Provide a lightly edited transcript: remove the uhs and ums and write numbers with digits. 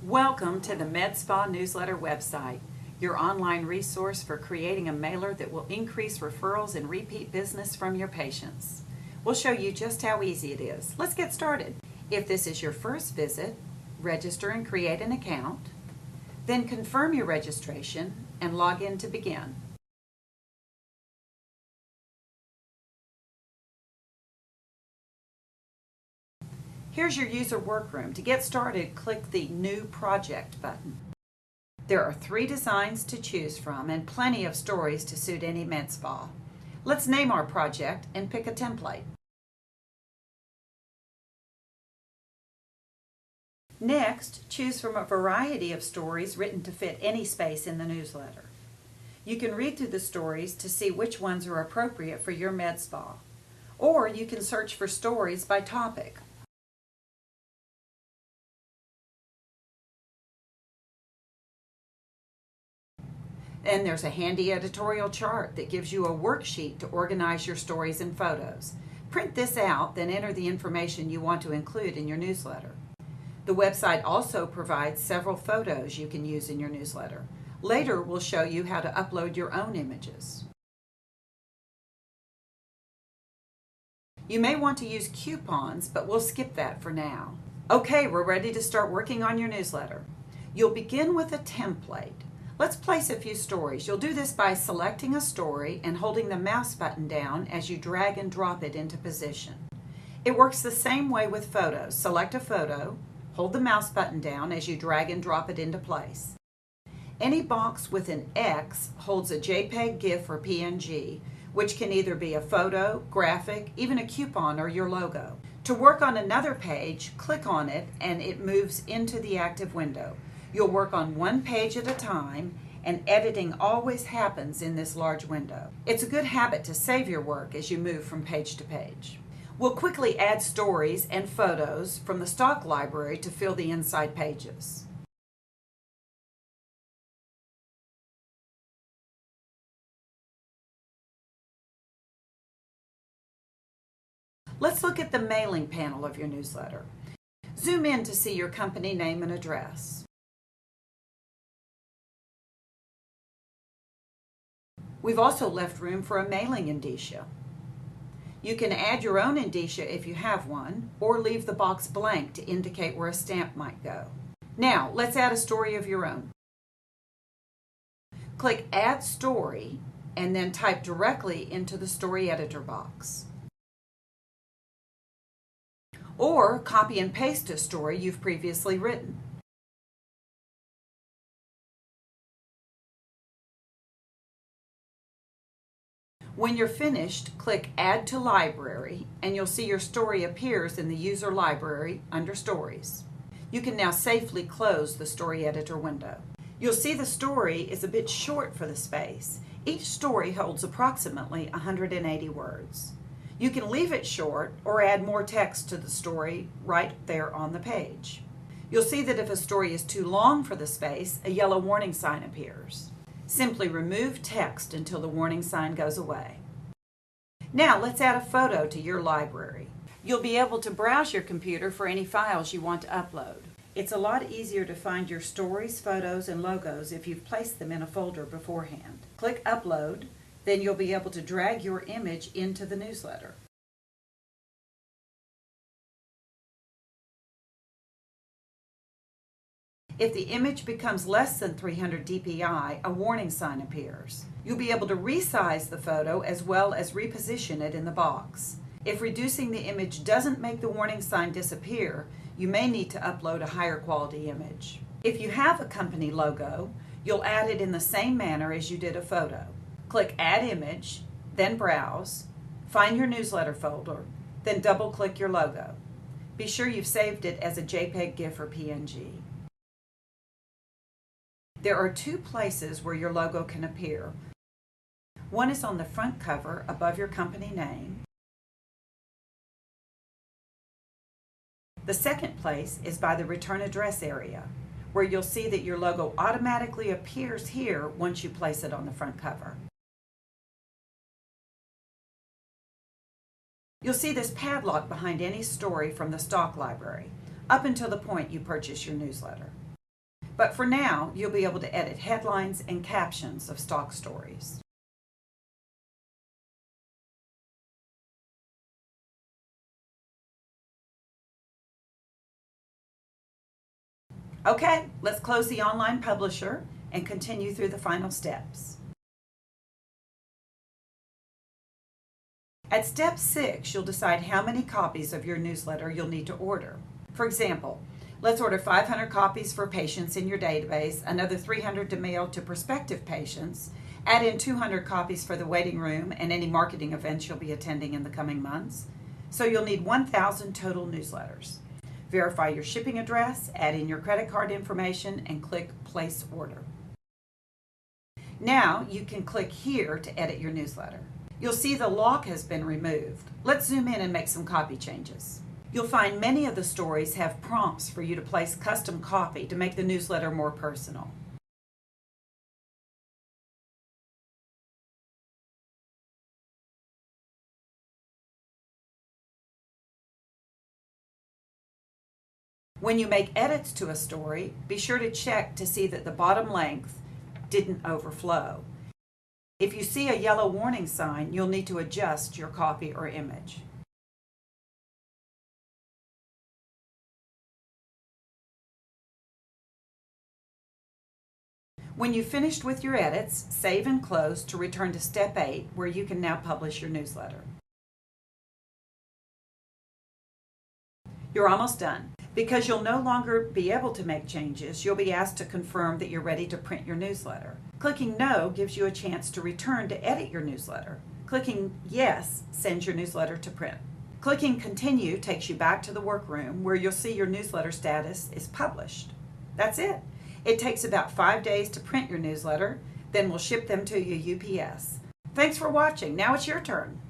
Welcome to the MedSpa Newsletter website, your online resource for creating a mailer that will increase referrals and repeat business from your patients. We'll show you just how easy it is. Let's get started. If this is your first visit, register and create an account, then confirm your registration and log in to begin. Here's your user workroom. To get started, click the New Project button. There are 3 designs to choose from and plenty of stories to suit any med spa. Let's name our project and pick a template. Next, choose from a variety of stories written to fit any space in the newsletter. You can read through the stories to see which ones are appropriate for your med spa, or you can search for stories by topic. And there's a handy editorial chart that gives you a worksheet to organize your stories and photos. Print this out, then enter the information you want to include in your newsletter. The website also provides several photos you can use in your newsletter. Later, we'll show you how to upload your own images. You may want to use coupons, but we'll skip that for now. Okay, we're ready to start working on your newsletter. You'll begin with a template. Let's place a few stories. You'll do this by selecting a story and holding the mouse button down as you drag and drop it into position. It works the same way with photos. Select a photo, hold the mouse button down as you drag and drop it into place. Any box with an X holds a JPEG, GIF, or PNG, which can either be a photo, graphic, even a coupon, or your logo. To work on another page, click on it and it moves into the active window. You'll work on one page at a time, and editing always happens in this large window. It's a good habit to save your work as you move from page to page. We'll quickly add stories and photos from the stock library to fill the inside pages. Let's look at the mailing panel of your newsletter. Zoom in to see your company name and address. We've also left room for a mailing indicia. You can add your own indicia if you have one, or leave the box blank to indicate where a stamp might go. Now, let's add a story of your own. Click Add Story, and then type directly into the story editor box. Or copy and paste a story you've previously written. When you're finished, click Add to Library, and you'll see your story appears in the User Library under Stories. You can now safely close the story editor window. You'll see the story is a bit short for the space. Each story holds approximately 180 words. You can leave it short or add more text to the story right there on the page. You'll see that if a story is too long for the space, a yellow warning sign appears. Simply remove text until the warning sign goes away. Now let's add a photo to your library. You'll be able to browse your computer for any files you want to upload. It's a lot easier to find your stories, photos, and logos if you've placed them in a folder beforehand. Click Upload, then you'll be able to drag your image into the newsletter. If the image becomes less than 300 dpi, a warning sign appears. You'll be able to resize the photo as well as reposition it in the box. If reducing the image doesn't make the warning sign disappear, you may need to upload a higher quality image. If you have a company logo, you'll add it in the same manner as you did a photo. Click Add Image, then Browse, find your newsletter folder, then double-click your logo. Be sure you've saved it as a JPEG, GIF, or PNG. There are 2 places where your logo can appear. One is on the front cover above your company name. The second place is by the return address area, where you'll see that your logo automatically appears here once you place it on the front cover. You'll see this padlock behind any story from the stock library, up until the point you purchase your newsletter. But for now, you'll be able to edit headlines and captions of stock stories. Okay, let's close the online publisher and continue through the final steps. At step 6, you'll decide how many copies of your newsletter you'll need to order. For example, let's order 500 copies for patients in your database, another 300 to mail to prospective patients, add in 200 copies for the waiting room and any marketing events you'll be attending in the coming months. So you'll need 1,000 total newsletters. Verify your shipping address, add in your credit card information, and click Place Order. Now you can click here to edit your newsletter. You'll see the lock has been removed. Let's zoom in and make some copy changes. You'll find many of the stories have prompts for you to place custom copy to make the newsletter more personal. When you make edits to a story, be sure to check to see that the bottom length didn't overflow. If you see a yellow warning sign, you'll need to adjust your copy or image. When you've finished with your edits, save and close to return to step 8, where you can now publish your newsletter. You're almost done. Because you'll no longer be able to make changes, you'll be asked to confirm that you're ready to print your newsletter. Clicking No gives you a chance to return to edit your newsletter. Clicking Yes sends your newsletter to print. Clicking Continue takes you back to the workroom where you'll see your newsletter status is published. That's it. It takes about 5 days to print your newsletter, then we'll ship them to you UPS. Thanks for watching. Now it's your turn.